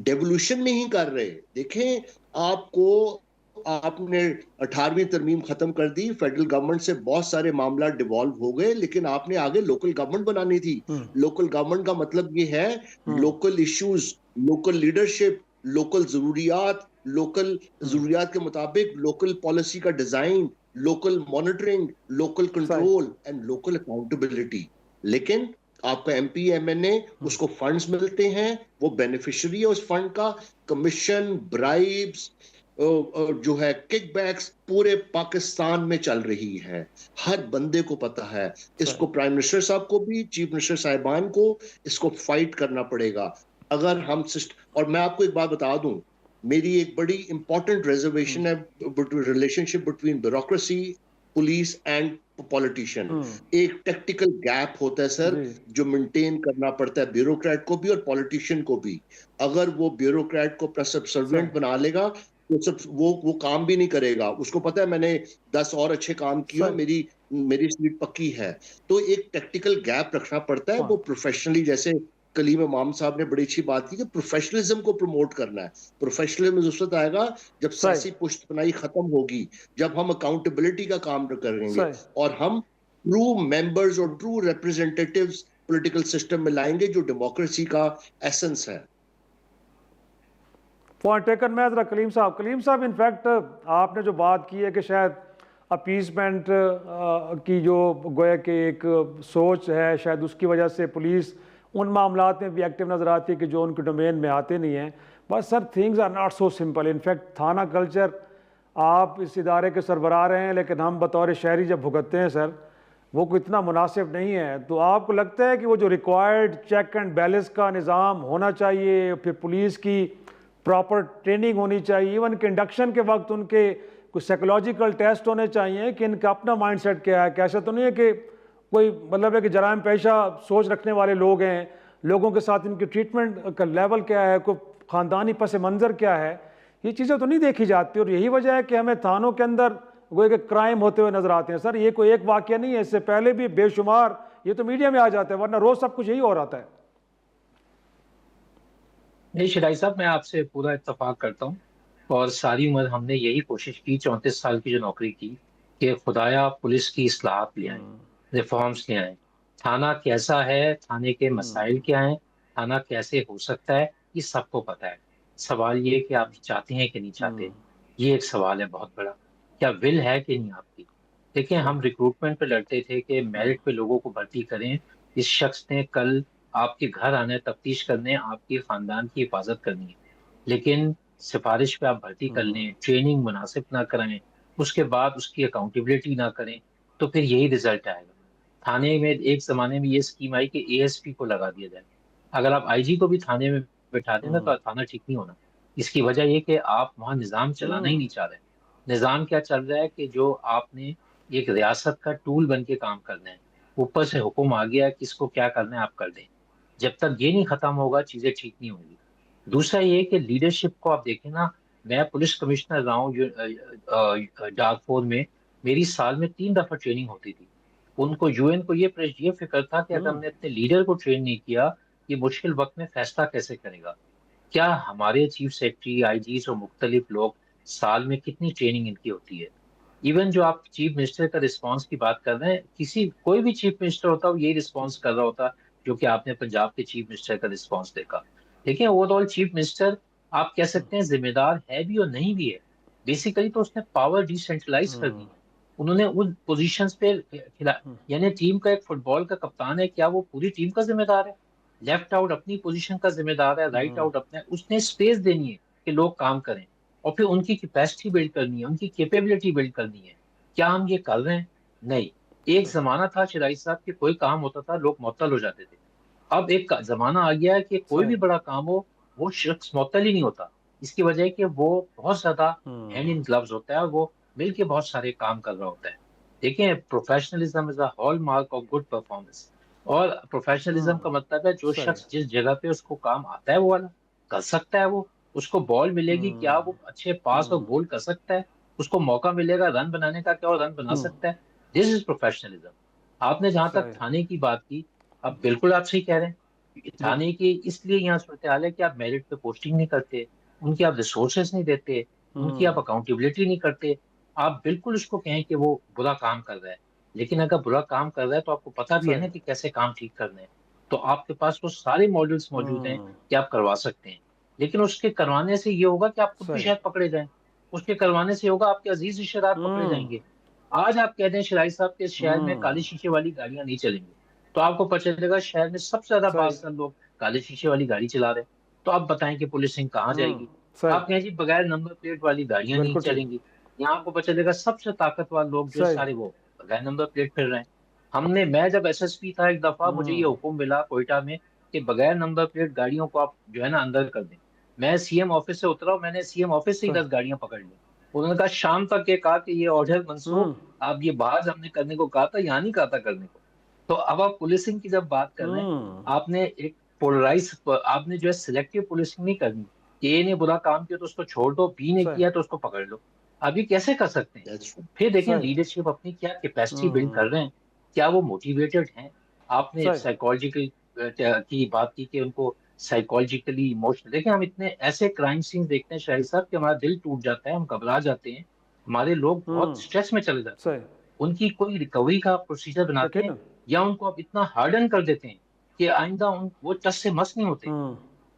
Speaker 3: ڈیولوشن نہیں کر رہے. دیکھیں آپ نے 18ویں ترمیم ختم کر دی, فیڈرل گورنمنٹ سے بہت سارے معاملات ڈیوالو ہو گئے, لیکن آپ نے آگے لوکل گورنمنٹ بنانی تھی. لوکل گورنمنٹ کا مطلب یہ ہے local issues, local leadership, local ضروریات کے مطابق لوکل پالیسی کا design, local monitoring, local control and local accountability. لیکن آپ کا ایم پی ایم این اے, اس کو فنڈز ملتے ہیں, وہ بینیفیشری ہے اس فنڈ کا, کمیشن, برائبز, جو ہے کک بیکس پورے پاکستان میں چل رہی ہے. ہر بندے کو پتا ہے. اس کو پرائم منسٹر صاحب کو بھی, چیف منسٹر صاحبان کو اس کو فائٹ کرنا پڑے گا. اگر ہم اور میں آپ کو ایک بات بتا دوں, میری ایک بڑی امپورٹنٹ ریزرویشن ہے relation ship between bureaucracy, police and politician. ایک ٹیکٹیکل گیپ ہوتا ہے سر جو مینٹین کرنا پڑتا ہے بیوروکریٹ کو بھی اور پولیٹیشین کو بھی. اگر وہ بیوروکریٹ کو سبسروینٹ بنا لے گا تو وہ کام بھی نہیں کرے گا. اس کو پتا ہے میں نے 10 اور اچھے کام کیا, میری سیٹ پکی ہے. تو ایک ٹیکٹیکل گیپ رکھنا پڑتا ہے. وہ پروفیشنلی, جیسے کلیم امام صاحب نے بڑی اچھی بات کی کہ پروفیشنلزم کو پروموٹ کرنا ہے. پروفیشنلزم اس وقت آئے گا جب سیاسی پشت پناہی ختم ہوگی, جب ہم اکاؤنٹیبلٹی کا کام کریں گے, اور ہم ٹرو ممبرز اور ٹرو ریپرزینٹیٹیوز پولیٹیکل سسٹم میں لائیں گے, جو ڈیموکریسی کا ایسنس ہے.
Speaker 1: Point taken. میں ذرا کلیم صاحب انفیکٹ آپ نے جو بات کی ہے کہ شاید اپیزمنٹ کی جو گویا کہ ایک سوچ ہے, شاید اس کی وجہ سے پولیس ان معاملات میں بھی ایکٹیو نظر آتی ہے کہ جو ان کے ڈومین میں آتے نہیں ہیں. بس sir things are not so simple. In fact تھانہ کلچر آپ اس ادارے کے سربراہ رہے ہیں, لیکن ہم بطور شہری جب بھگتتے ہیں سر, وہ کوئی اتنا مناسب نہیں ہے. تو آپ کو لگتا ہے کہ وہ جو ریکوائرڈ چیک اینڈ بیلنس کا نظام ہونا چاہیے, پھر پولیس کی پراپر ٹریننگ ہونی چاہیے, ایون کہ انڈکشن کے وقت ان کے کچھ سائیکولوجیکل ٹیسٹ ہونے چاہیے کہ ان کا اپنا مائنڈ سیٹ کیا ہے, کیسا تو نہیں ہے کہ کوئی مطلب ہے کہ جرائم پیشہ سوچ رکھنے والے لوگ ہیں, لوگوں کے ساتھ ان کی ٹریٹمنٹ کا لیول کیا ہے, کوئی خاندانی پس منظر کیا ہے, یہ چیزیں تو نہیں دیکھی جاتی. اور یہی وجہ ہے کہ ہمیں تھانوں کے اندر وہ ایک کرائم ہوتے ہوئے نظر آتے ہیں. سر یہ کوئی ایک واقعہ نہیں ہے, اس سے پہلے بھی بے شمار یہ تو میڈیا میں آ جاتا ہے, ورنہ روز سب کچھ یہی ہو رہا ہے.
Speaker 4: نہیں شرائع صاحب, میں آپ سے پورا اتفاق کرتا ہوں, اور ساری عمر ہم نے یہی کوشش کی 34 سال کی جو نوکری کی کہ خدایا پولیس کی اصلاحات لے آئیں, ریفارمز لے آئیں. تھانہ کیسا ہے, تھانے کے مسائل کیا ہیں, تھانہ کیسے ہو سکتا ہے, یہ سب کو پتہ ہے. سوال یہ کہ آپ چاہتے ہیں کہ نہیں چاہتے, یہ ایک سوال ہے بہت بڑا. کیا ول ہے کہ نہیں آپ کی, دیکھیں ہم ریکروٹمنٹ پہ لڑتے تھے کہ میرٹ پہ لوگوں کو بھرتی کریں. اس شخص نے کل آپ کے گھر آنا ہے, تفتیش کرنے, آپ کے خاندان کی حفاظت کرنی ہے, لیکن سفارش پہ آپ بھرتی کر لیں, ٹریننگ مناسب نہ کرائیں, اس کے بعد اس کی اکاؤنٹیبلٹی نہ کریں, تو پھر یہی رزلٹ آئے گا. تھانے میں ایک زمانے میں یہ اسکیم آئی کہ اے ایس پی کو لگا دیا جائے. اگر آپ آئی جی کو بھی تھانے میں بٹھا دیں نا تو تھانہ ٹھیک نہیں ہونا. اس کی وجہ یہ کہ آپ وہاں نظام چلانا ہی نہیں چاہ رہے. نظام کیا چل رہا ہے کہ جو آپ نے ایک ریاست کا ٹول بن کے کام کرنا ہے, اوپر سے حکم آ گیا کس کو کیا کرنا ہے آپ کر دیں. جب تک یہ نہیں ختم ہوگا چیزیں ٹھیک نہیں ہوں گی. دوسرا یہ کہ لیڈرشپ کو آپ دیکھیں نا, میں پولیس کمشنر رہا ہوں ڈارفور میں, میری سال میں 3 دفعہ ٹریننگ ہوتی تھی. ان کو یو این کو یہ فکر تھا کہ اگر ہم نے اپنے لیڈر کو ٹرین نہیں کیا, یہ مشکل وقت میں فیصلہ کیسے کرے گا. کیا ہمارے چیف سیکرٹری, آئی جیز اور مختلف لوگ سال میں کتنی ٹریننگ ان کی ہوتی ہے. ایون جو آپ چیف منسٹر کا رسپانس کی بات کر رہے ہیں, کوئی بھی چیف منسٹر ہوتا وہ یہی رسپانس کر رہا ہوتا جو کہ آپ نے پنجاب کے چیف منسٹر کا رسپانس دیکھا. دیکھیں اوور آل چیف منسٹر آپ کہہ سکتے ہیں ذمہ دار ہے بھی اور نہیں بھی ہے. بیسیکلی تو اس نے پاور ڈیسینٹرلائز کر دی ہے. انہوں نے ان پوزیشنز پہ یعنی ٹیم کا ایک فٹ بال کا کپتان ہے, کیا وہ پوری ٹیم کا ذمہ دار ہے؟ لیفٹ آؤٹ اپنی پوزیشن کا ذمہ دار ہے, رائٹ آؤٹ اپنا ہے. اس نے اسپیس دینی ہے کہ لوگ کام کریں, اور پھر ان کی کیپیسٹی بلڈ کرنی ہے, ان کی کیپیبلٹی بلڈ کرنی ہے. کیا ہم یہ کر رہے ہیں؟ نہیں. ایک زمانہ تھا شرائی صاحب کہ کوئی کام ہوتا تھا لوگ معطل ہو جاتے تھے. اب ایک زمانہ آ گیا ہے کہ کوئی بھی بڑا کام ہو وہ شخص معطل ہی نہیں ہوتا. اس کی وجہ ہے کہ وہ بہت زیادہ ہینڈ ان گلوز ہوتا ہے, اور وہ مل کے بہت سارے کام کر رہا ہوتا ہے. دیکھیں professionalism is a hall mark of good performance. اور پروفیشنلزم کا مطلب ہے جو شخص جس جگہ پہ اس کو کام آتا ہے وہ والا کر سکتا ہے. وہ اس کو بال ملے گی, کیا وہ اچھے پاس اور گول کر سکتا ہے. اس کو موقع ملے گا رن بنانے کا, کیا وہ رن بنا سکتا ہے. دس از پروفیشنلزم. آپ نے جہاں تک تھانے کی بات کی, اب بالکل آپ صحیح کہہ رہے ہیں. تھانے کی اس لیے یہاں صورتحال ہے کہ آپ میرٹ پہ پوسٹنگ نہیں کرتے, ان کی آپ ریسورسز نہیں دیتے, ان کی آپ اکاؤنٹیبلٹی نہیں کرتے. آپ بالکل اس کو کہیں کہ وہ برا کام کر رہا ہے, لیکن اگر برا کام کر رہا ہے تو آپ کو پتا بھی ہے نا کہ کیسے کام ٹھیک کرنے ہیں. تو آپ کے پاس وہ سارے ماڈلز موجود ہیں کہ آپ کروا سکتے ہیں. لیکن اس کے کروانے سے یہ ہوگا کہ آپ خود بھی شاید پکڑے جائیں. اس کے کروانے سے ہوگا آپ کے عزیز رشتہ دار پکڑے جائیں گے. آج آپ کہہ دیں شرائی صاحب کے اس شہر میں کالے شیشے والی گاڑیاں نہیں چلیں گی, تو آپ کو پتہ چلے گا شہر میں سب سے زیادہ باسر لوگ کالے شیشے والی گاڑی چلا رہے ہیں. تو آپ بتائیں کہ پولیسنگ کہاں جائے گی؟ آپ کہیں جی بغیر نمبر پلیٹ والی گاڑیاں نہیں چلیں گی. یہاں آپ کو پتہ چلے گا سب سے طاقتور لوگ جو سارے وہ بغیر نمبر پلیٹ پھر رہے ہیں. میں جب ایس ایس پی تھا ایک دفعہ مجھے یہ حکم ملا کوئٹہ میں کہ بغیر نمبر پلیٹ گاڑیوں کو آپ جو ہے نا اندر کر دیں. میں سی ایم آفس سے اترا, میں نے سی ایم آفس سے ہی 10 گاڑیاں پکڑ لی. انہوں نے کہا شام تک یہ کہا کہ یہ آرڈر منسوخ, آپ یہ باہر ہم نے کرنے کو کہا تھا, یہاں نہیں کہا تھا کرنے کو. تو اب آپ پولیسنگ کی جب بات کر رہے ہیں, آپ نے ایک پولرائز, آپ نے جو ہے سلیکٹو پولیسنگ نہیں کرنی کہ اے نے برا کام کیا تو اس کو چھوڑ دو, بی نے کیا تو اس کو پکڑ لو. ابھی کیسے کر سکتے ہیں؟ پھر دیکھیں لیڈرشپ اپنی کیا کیپیسٹی بلڈ کر رہے ہیں, کیا وہ موٹیویٹڈ ہیں. آپ نے سائیکالوجیکل کی بات کی کہ ان کو سائیکالوجیکلی ایموشنل. دیکھیں ہم اتنے ایسے کرائم سین دیکھتے ہیں شاہد صاحب کہ ہمارا دل ٹوٹ جاتا ہے, ہم گھبرا جاتے ہیں, ہمارے لوگ بہت سٹریس میں چلے جاتے ہیں. ان کی کوئی ریکوری کا پروسیجر بناتے ہیں یا ان کو آپ اتنا ہارڈن کر دیتے ہیں کہ آئندہ وہ ٹس سے مس نہیں ہوتے.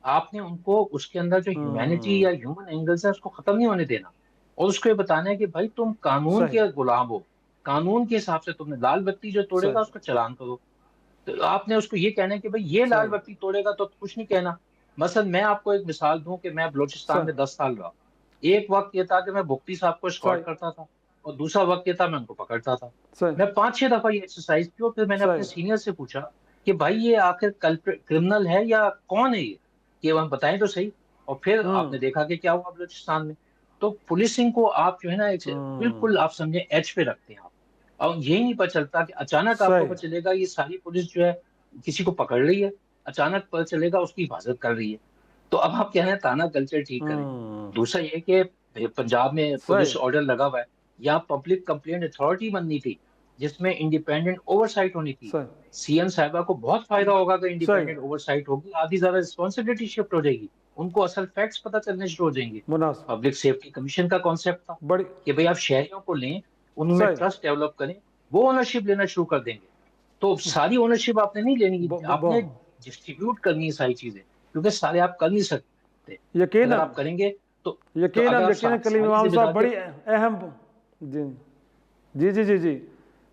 Speaker 4: آپ نے ان کو اس کے اندر جو ہیومینٹی یا ہیومن اینگلز ہے اس کو ختم نہیں ہونے دینا, اور اس کو یہ بتانا ہے کہ بھائی تم قانون کے غلام ہو, قانون کے حساب سے تم نے لال بتی جو توڑے گا اس کا چلان کرو. تو آپ نے اس کو یہ کہنا ہے کہ بھائی یہ لال بتی توڑے گا تو کچھ نہیں کہنا. مثلا میں آپ کو ایک مثال دوں کہ میں بلوچستان میں 10 سال رہا. ایک وقت یہ تھا کہ میں بھکتی صاحب کو اسکارٹ کرتا تھا, اور دوسرا وقت یہ تھا میں ان کو پکڑتا تھا. میں 5-6 دفعہ یہ ایکسرسائز کی, اور پھر میں نے اپنے سینئر سے پوچھا کہ بھائی یہ آخر کرمنل ہے یا کون ہے یہ, کہ ہم بتائیں تو صحیح. اور پھر آپ نے دیکھا کہ کیا ہوا بلوچستان میں. تو پولیسنگ کو آپ جو ہے نا بالکل آپ سمجھیں ایج پہ رکھتے ہیں آپ, اور یہی نہیں پتہ چلتا کہ اچانک آپ کو پتہ چلے گا یہ ساری پولیس جو ہے کسی کو پکڑ رہی ہے, اچانک پتہ چلے گا اس کی حفاظت کر رہی ہے. تو اب آپ کہہ رہے ہیں تانا کلچر ٹھیک کریں. دوسرا یہ کہ پنجاب میں پولیس آرڈر لگا ہوا ہے, یا پبلک کمپلینٹ اتھارٹی بننی تھی جس میں انڈیپینڈنٹ اوور سائٹ ہونی تھی. سی ایم صاحبہ کو بہت فائدہ ہوگا کہ انڈیپینڈنٹ اوور سائٹ ہوگی, آدھی زیادہ رسپانسبلٹی شفٹ ہو جائے گی, ان کو اصل فیکٹس پتہ چلنے شروع ہو جائیں گے. پبلک سیفٹی کمیشن کا کانسیپٹ تھا کہ بھئی آپ شہریوں کو لیں, ان میں ٹرسٹ ڈیولپ کریں, وہ اونرشپ لینا شروع کر دیں گے. تو ساری اونرشپ آپ نے نہیں لینی, آپ نے ڈسٹریبیوٹ کرنی ہے ساری چیزیں, کیونکہ سارے آپ کر نہیں سکتے. اگر آپ کریں گے تو
Speaker 1: یقیناً
Speaker 4: اگر آپ
Speaker 1: یقیناً کلیم
Speaker 4: ساری
Speaker 1: امام
Speaker 4: ذمہ
Speaker 1: صاحب
Speaker 4: داریاں
Speaker 1: بڑی اہم. جی جی جی جی جی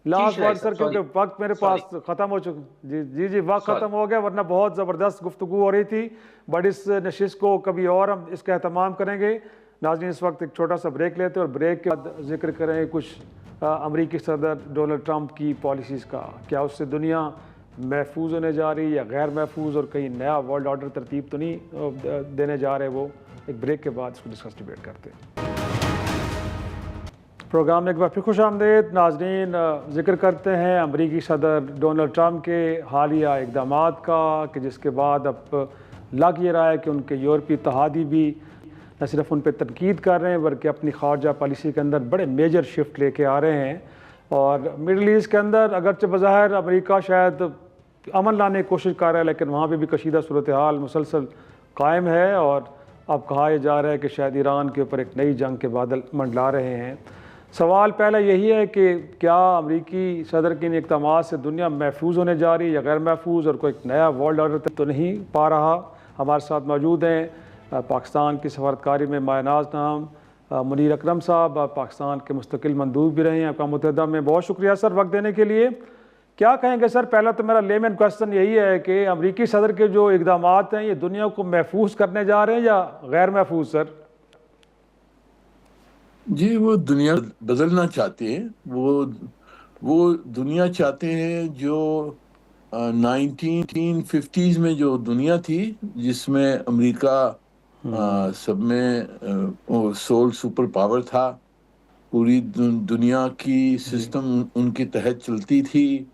Speaker 1: لاسٹ
Speaker 4: شرائع
Speaker 1: ورڈ سر،
Speaker 4: صاحب،
Speaker 1: کیونکہ وقت میرے پاس ختم ہو چکا. جی جی جی وقت
Speaker 4: Sorry.
Speaker 1: ختم ہو گیا، ورنہ بہت زبردست گفتگو ہو رہی تھی، بٹ اس نشست کو کبھی اور ہم اس کا اہتمام کریں گے. ناظرین اس وقت ایک چھوٹا سا بریک لیتے ہیں اور بریک کے بعد ذکر کریں کچھ امریکی صدر ڈونلڈ ٹرمپ کی پالیسیز کا. کیا اس سے دنیا محفوظ ہونے جا رہی یا غیر محفوظ، اور کہیں نیا ورلڈ آرڈر ترتیب تو نہیں دینے جا رہے وہ. ایک بریک کے بعد اس کو ڈسکس ڈیبیٹ کرتے ہیں. پروگرام میں ایک بار پھر خوش آمدید. ناظرین ذکر کرتے ہیں امریکی صدر ڈونلڈ ٹرمپ کے حالیہ اقدامات کا، کہ جس کے بعد اب لگ یہ رہا ہے کہ ان کے یورپی اتحادی بھی نہ صرف ان پہ تنقید کر رہے ہیں بلکہ اپنی خارجہ پالیسی کے اندر بڑے میجر شفٹ لے کے آ رہے ہیں. اور مڈل ایسٹ کے اندر اگرچہ بظاہر امریکہ شاید امن لانے کی کوشش کر رہا ہے، لیکن وہاں پہ بھی کشیدہ صورتحال مسلسل قائم ہے، اور اب کہا یہ جا رہا ہے کہ شاید ایران کے اوپر ایک نئی جنگ کے بادل منڈلا رہے ہیں. سوال پہلا یہی ہے کہ کیا امریکی صدر کے ان اقدامات سے دنیا محفوظ ہونے جا رہی ہے یا غیر محفوظ، اور کوئی ایک نیا ورلڈ آرڈر تو نہیں پا رہا. ہمارے ساتھ موجود ہیں پاکستان کی سفارتکاری میں مایہ ناز نام منیر اکرم صاحب، پاکستان کے مستقل مندوب بھی رہے ہیں اقوام متحدہ میں. بہت شکریہ سر وقت دینے کے لیے. کیا کہیں گے سر؟ پہلا تو میرا لیمن کوسچن یہی ہے کہ امریکی صدر کے جو اقدامات ہیں یہ دنیا کو محفوظ کرنے جا رہے ہیں یا غیر محفوظ سر؟
Speaker 5: جی وہ دنیا بدلنا چاہتے ہیں، وہ دنیا چاہتے ہیں جو 1950s میں جو دنیا تھی جس میں امریکہ سب میں سول سپر پاور تھا. پوری دنیا کی سسٹم ان کے تحت چلتی تھی،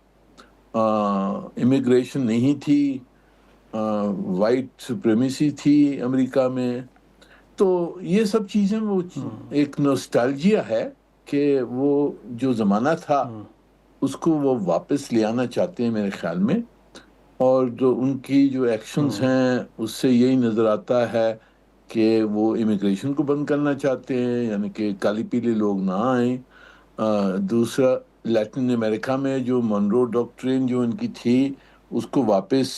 Speaker 5: امیگریشن نہیں تھی، وائٹ سپریمیسی تھی امریکہ میں. تو یہ سب چیزیں وہ ایک نوسٹالجیا ہے کہ وہ جو زمانہ تھا اس کو وہ واپس لے آنا چاہتے ہیں میرے خیال میں. اور جو ان کی جو ایکشنز ہیں اس سے یہی نظر آتا ہے کہ وہ امیگریشن کو بند کرنا چاہتے ہیں، یعنی کہ کالی پیلے لوگ نہ آئیں. دوسرا لیٹن امریکہ میں جو مونرو ڈاکٹرین جو ان کی تھی اس کو واپس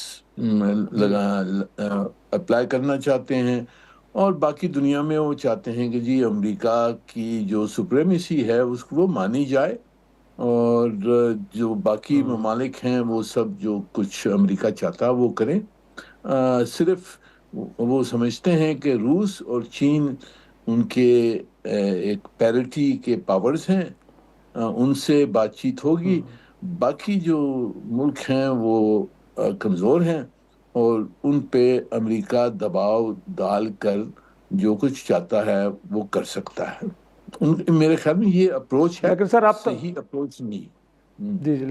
Speaker 5: اپلائی کرنا چاہتے ہیں. اور باقی دنیا میں وہ چاہتے ہیں کہ جی امریکہ کی جو سپریمیسی ہے اس کو وہ مانی جائے، اور جو باقی ممالک ہیں وہ سب جو کچھ امریکہ چاہتا وہ کریں. صرف وہ سمجھتے ہیں کہ روس اور چین ان کے ایک پیرٹی کے پاورز ہیں، ان سے بات چیت ہوگی. باقی جو ملک ہیں وہ کمزور ہیں اور ان پہ امریکہ دباؤ ڈال کر جو کچھ چاہتا ہے وہ کر سکتا ہے. میرے خیال میں یہ اپروچ ہے،
Speaker 1: لیکن سر اب
Speaker 5: صحیح اپروچ نہیں.
Speaker 1: جی جی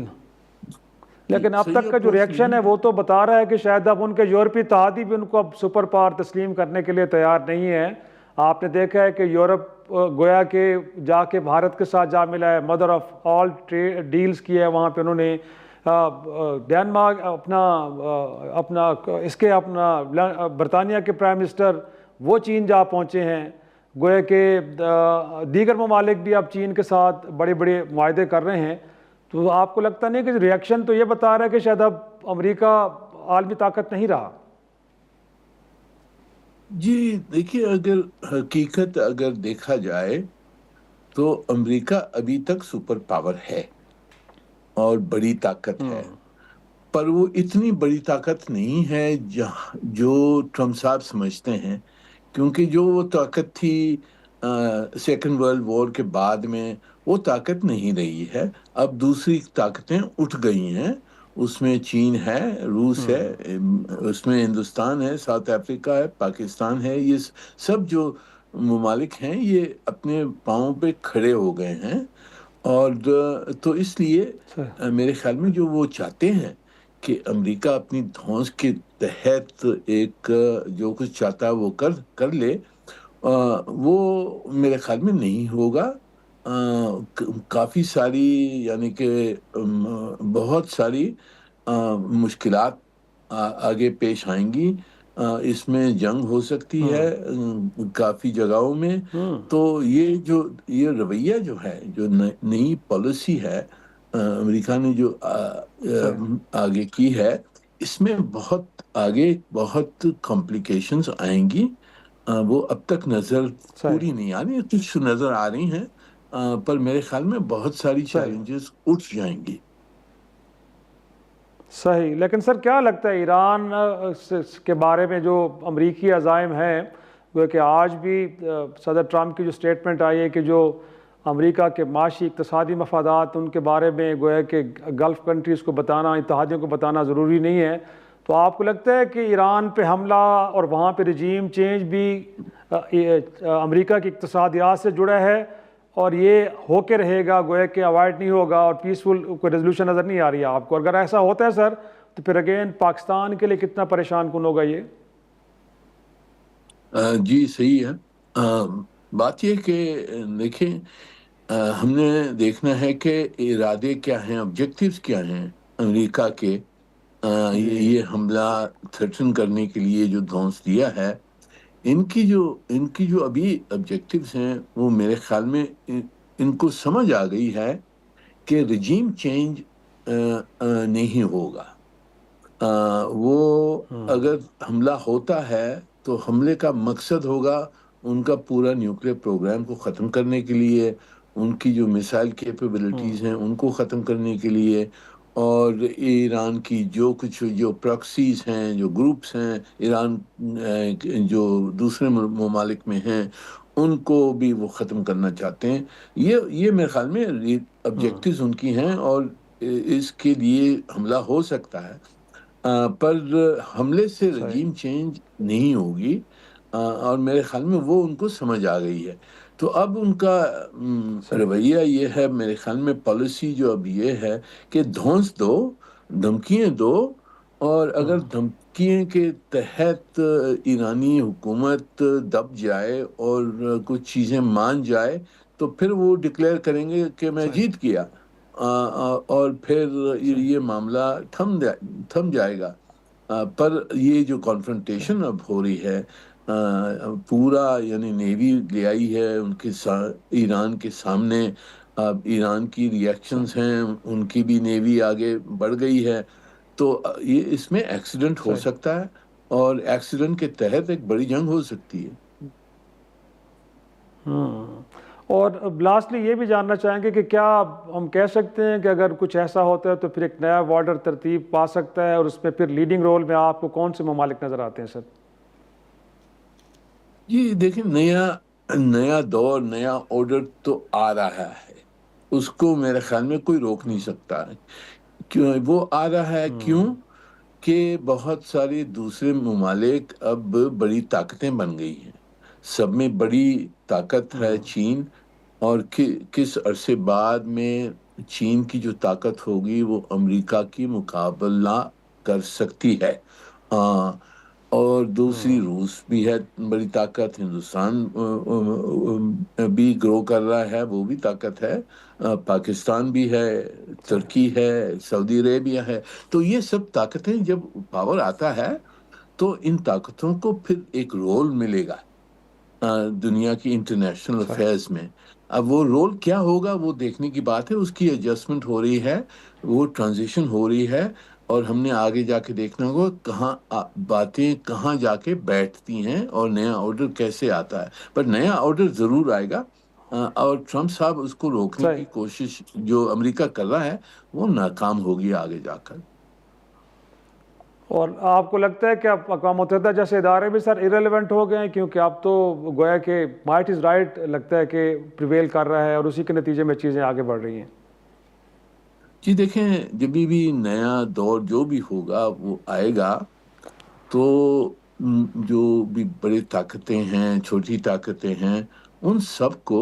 Speaker 1: لیکن اب تک کا جو ریئیکشن ہے وہ تو بتا رہا ہے کہ شاید اب ان کے یورپی اتحادی بھی ان کو اب سپر پاور تسلیم کرنے کے لیے تیار نہیں ہے. آپ نے دیکھا ہے کہ یورپ گویا کہ جا کے بھارت کے ساتھ جا ملا ہے، مدر آف آل ڈیلز کی ہے وہاں پہ. انہوں نے ڈینمارک اپنا برطانیہ کے پرائم منسٹر وہ چین جا پہنچے ہیں. گویا کہ دیگر ممالک بھی اب چین کے ساتھ بڑے بڑے معاہدے کر رہے ہیں. تو آپ کو لگتا نہیں کہ ریئیکشن تو یہ بتا رہا ہے کہ شاید اب امریکہ عالمی طاقت نہیں رہا؟
Speaker 5: جی دیکھیے، اگر حقیقت اگر دیکھا جائے تو امریکہ ابھی تک سپر پاور ہے اور بڑی طاقت ہے، پر وہ اتنی بڑی طاقت نہیں ہے جو ٹرمپ صاحب سمجھتے ہیں. کیونکہ جو وہ طاقت تھی سیکنڈ ورلڈ وار کے بعد میں وہ طاقت نہیں رہی ہے. اب دوسری طاقتیں اٹھ گئی ہیں، اس میں چین ہے، روس ہے، اس میں ہندوستان ہے، ساؤتھ افریقہ ہے، پاکستان ہے. یہ سب جو ممالک ہیں یہ اپنے پاؤں پہ کھڑے ہو گئے ہیں. اور تو اس لیے میرے خیال میں جو وہ چاہتے ہیں کہ امریکہ اپنی دھونس کے تحت ایک جو کچھ چاہتا ہے وہ کر لے، وہ میرے خیال میں نہیں ہوگا. کافی ساری یعنی کہ بہت ساری مشکلات آگے پیش آئیں گی. اس میں جنگ ہو سکتی ہے کافی جگہوں میں. تو یہ رویہ جو ہے، جو نئی پالیسی ہے امریکہ نے جو آگے کی ہے، اس میں بہت آگے بہت کمپلیکیشنز آئیں گی. وہ اب تک نظر پوری نہیں آ رہی، کچھ نظر آ رہی ہیں پر میرے خیال میں بہت ساری
Speaker 1: صحیح
Speaker 5: چیلنجز اٹھ جائیں گی.
Speaker 1: صحیح. لیکن سر کیا لگتا ہے ایران کے بارے میں جو امریکی عزائم ہیں وہ کہ آج بھی صدر ٹرمپ کی جو سٹیٹمنٹ آئی ہے کہ جو امریکہ کے معاشی اقتصادی مفادات ان کے بارے میں گویا کہ گلف کنٹریز کو بتانا، اتحادیوں کو بتانا ضروری نہیں ہے، تو آپ کو لگتا ہے کہ ایران پہ حملہ اور وہاں پہ رجیم چینج بھی امریکہ کی اقتصادیات سے جڑا ہے اور یہ ہو کے رہے گا، گویا کہ اوائڈ نہیں ہوگا اور پیسفل کوئی ریزولوشن نظر نہیں آ رہی ہے آپ کو؟ اگر ایسا ہوتا ہے سر تو پھر اگین پاکستان کے لیے کتنا پریشان کن ہوگا یہ؟
Speaker 5: جی صحیح ہے. بات یہ کہ دیکھیں ہم نے دیکھنا ہے کہ ارادے کیا ہیں، آبجیکٹیوز کیا ہیں امریکہ کے. یہ حملہ تھریٹن کرنے کے لیے جو دھونس دیا ہے، ان کی جو ابھی آبجیکٹیوز ہیں وہ میرے خیال میں ان کو سمجھ آ گئی ہے کہ رجیم چینج نہیں ہوگا. وہ اگر حملہ ہوتا ہے تو حملے کا مقصد ہوگا ان کا پورا نیوکلیئر پروگرام کو ختم کرنے کے لیے، ان کی جو میسائل کیپیبلٹیز ہیں ان کو ختم کرنے کے لیے، اور ایران کی جو پراکسیز ہیں، جو گروپس ہیں ایران جو دوسرے ممالک میں ہیں، ان کو بھی وہ ختم کرنا چاہتے ہیں. یہ میرے خیال میں آبجیکٹیوز ان کی ہیں اور اس کے لیے حملہ ہو سکتا ہے. پر حملے سے رجیم چینج نہیں ہوگی، اور میرے خیال میں وہ ان کو سمجھ آ گئی ہے. تو اب ان کا رویہ یہ ہے میرے خیال میں، پالیسی جو اب یہ ہے کہ دھونس دو، دھمکیاں دو، اور اگر دھمکیوں کے تحت ایرانی حکومت دب جائے اور کچھ چیزیں مان جائے تو پھر وہ ڈکلیئر کریں گے کہ میں جیت گیا، اور پھر یہ معاملہ تھم جائے گا. پر یہ جو کانفرنٹیشن اب ہو رہی ہے، پورا یعنی نیوی لے آئی ہے ان کے ایران کے سامنے. اب ایران کی ریئیکشنز ہیں، ان کی بھی نیوی آگے بڑھ گئی ہے. تو یہ اس میں ایکسیڈنٹ ہو سکتا ہے، اور ایکسیڈنٹ کے تحت ایک بڑی جنگ ہو سکتی ہے.
Speaker 1: اور لاسٹلی یہ بھی جاننا چاہیں گے کہ کیا ہم کہہ سکتے ہیں کہ اگر کچھ ایسا ہوتا ہے تو پھر ایک نیا بارڈر ترتیب پا سکتا ہے، اور اس میں پھر لیڈنگ رول میں آپ کو کون سے ممالک نظر آتے ہیں سر؟
Speaker 5: جی دیکھیں، نیا دور، نیا آرڈر تو آ رہا ہے، اس کو میرے خیال میں کوئی روک نہیں سکتا. کیوں وہ آ رہا ہے؟ کیوں کہ بہت سارے دوسرے ممالک اب بڑی طاقتیں بن گئی ہیں. سب میں بڑی طاقت ہے چین، اور کس عرصے بعد میں چین کی جو طاقت ہوگی وہ امریکہ کی مقابلہ کر سکتی ہے. اور دوسری روس بھی ہے بڑی طاقت، ہندوستان بھی گرو کر رہا ہے، وہ بھی طاقت ہے، پاکستان بھی ہے، ترکی ہے، سعودی عربیہ ہے. تو یہ سب طاقتیں جب پاور آتا ہے تو ان طاقتوں کو پھر ایک رول ملے گا دنیا کی انٹرنیشنل افیئرز میں. اب وہ رول کیا ہوگا وہ دیکھنے کی بات ہے، اس کی ایڈجسٹمنٹ ہو رہی ہے، وہ ٹرانزیشن ہو رہی ہے، اور ہم نے آگے جا کے دیکھنا ہوگا کہاں باتیں کہاں جا کے بیٹھتی ہیں اور نیا آرڈر کیسے آتا ہے. پر نیا آرڈر ضرور آئے گا، اور ٹرمپ صاحب اس کو روکنے کی کوشش جو امریکہ کر رہا ہے وہ ناکام ہوگی آگے جا کر.
Speaker 1: اور آپ کو لگتا ہے کہ اب اقوام متحدہ جیسے ادارے بھی سر ایرریلیونٹ ہو گئے ہیں، کیونکہ اب تو گویا کہ مائٹ از رائٹ لگتا ہے کہ پریویل کر رہا ہے اور اسی کے نتیجے میں چیزیں آگے بڑھ رہی ہیں؟
Speaker 5: جی دیکھیں، جب بھی نیا دور جو بھی ہوگا وہ آئے گا تو جو بھی بڑی طاقتیں ہیں، چھوٹی طاقتیں ہیں، ان سب کو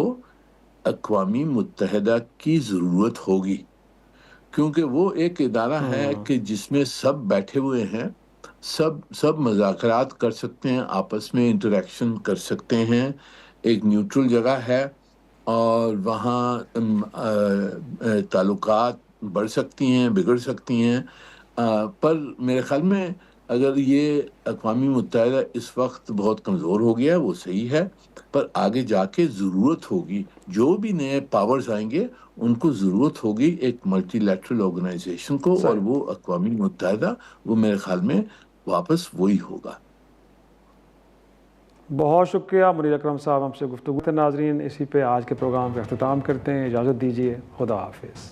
Speaker 5: اقوام متحدہ کی ضرورت ہوگی، کیونکہ وہ ایک ادارہ ہے کہ جس میں سب بیٹھے ہوئے ہیں، سب مذاکرات کر سکتے ہیں، آپس میں انٹریکشن کر سکتے ہیں، ایک نیوٹرل جگہ ہے، اور وہاں تعلقات بڑھ سکتی ہیں، بگڑ سکتی ہیں. پر میرے خیال میں اگر یہ اقوام متحدہ اس وقت بہت کمزور ہو گیا وہ صحیح ہے، پر آگے جا کے ضرورت ہوگی، جو بھی نئے پاورز آئیں گے ان کو ضرورت ہوگی ایک ملٹی لیٹرل آرگنائزیشن کو، اور وہ اقوام متحدہ، وہ میرے خیال میں واپس وہی ہوگا.
Speaker 1: بہت شکریہ منیر اکرم صاحب ہم سے گفتگو. ناظرین اسی پہ آج کے پروگرام کا اختتام کرتے ہیں. اجازت دیجیے. خدا حافظ.